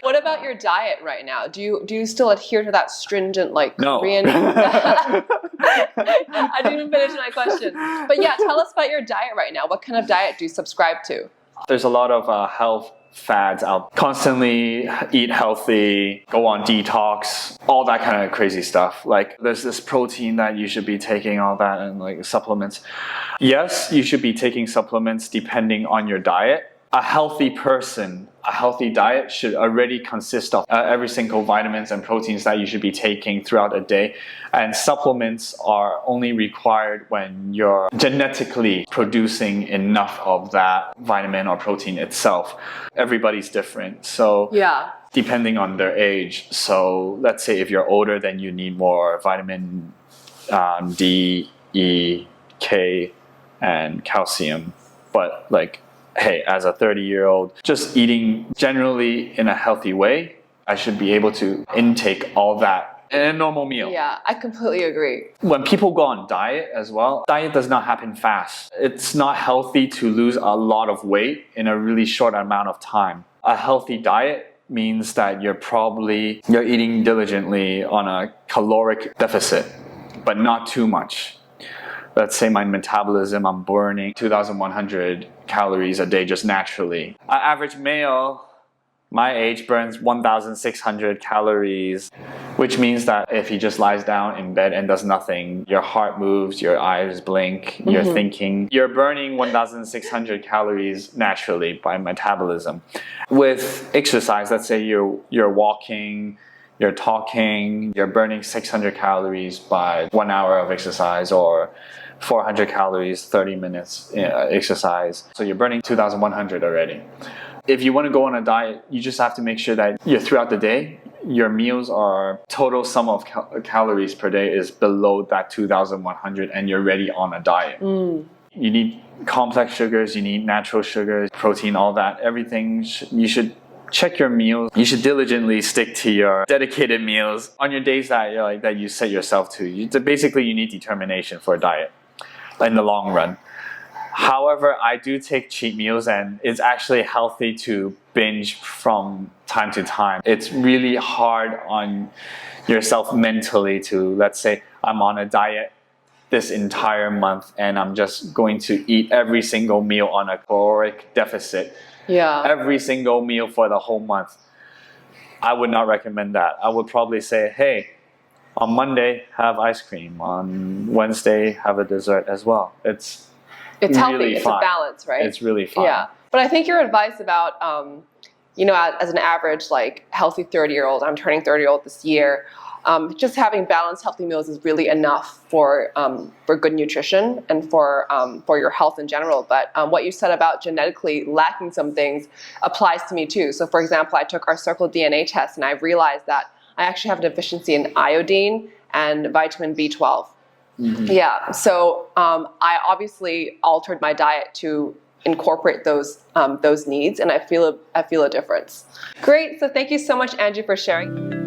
What about your diet right now? Do you still adhere to that stringent No. Korean? I didn't even finish my question. But yeah, tell us about your diet right now. What kind of diet do you subscribe to? There's a lot of health fads out. Constantly eat healthy, go on detox, all that kind of crazy stuff. Like there's this protein that you should be taking, all that, and like supplements. Yes, you should be taking supplements depending on your diet. A healthy person, a healthy diet should already consist of every single vitamins and proteins that you should be taking throughout a day. And supplements are only required when you're genetically producing enough of that vitamin or protein itself. Everybody's different. So yeah, depending on their age. So let's say if you're older, then you need more vitamin D, E, K, and calcium. But like, hey, as a 30-year-old, just eating generally in a healthy way, I should be able to intake all that in a normal meal. Yeah, I completely agree. When people go on diet as well, diet does not happen fast. It's not healthy to lose a lot of weight in a really short amount of time. A healthy diet means that you're eating diligently on a caloric deficit, but not too much. Let's say my metabolism, I'm burning 2,100 calories a day just naturally. An average male my age burns 1,600 calories, which means that if he just lies down in bed and does nothing, your heart moves, your eyes blink, you're thinking, you're burning 1,600 calories naturally by metabolism. With exercise, let's say you're walking, you're talking, you're burning 600 calories by 1 hour of exercise, or 400 calories, 30 minutes exercise. So you're burning 2,100 already. If you want to go on a diet, you just have to make sure that throughout the day, your meals are total sum of calories per day is below that 2,100 and you're ready on a diet. You need complex sugars, you need natural sugars, protein, all that. Everything, you should check your meals. You should diligently stick to your dedicated meals on your days that you set yourself to. Basically, you need determination for a diet in the long run. However, I do take cheat meals, and it's actually healthy to binge from time to time. It's really hard on yourself mentally to, let's say, I'm on a diet this entire month and I'm just going to eat every single meal on a caloric deficit. Yeah. Every single meal for the whole month. I would not recommend that. I would probably say, hey, on Monday, have ice cream. On Wednesday, have a dessert as well. It's healthy. Really it's fine. A balance, right? It's really fun. Yeah. But I think your advice about, as an average, healthy 30-year-old, I'm turning 30-year-old this year, just having balanced, healthy meals is really enough for good nutrition and for your health in general. But what you said about genetically lacking some things applies to me too. So for example, I took our CircleDNA test and I realized that I actually have a deficiency in iodine and vitamin B12. Yeah, so I obviously altered my diet to incorporate those needs, and I feel a difference. Great, so thank you so much, Andrew, for sharing.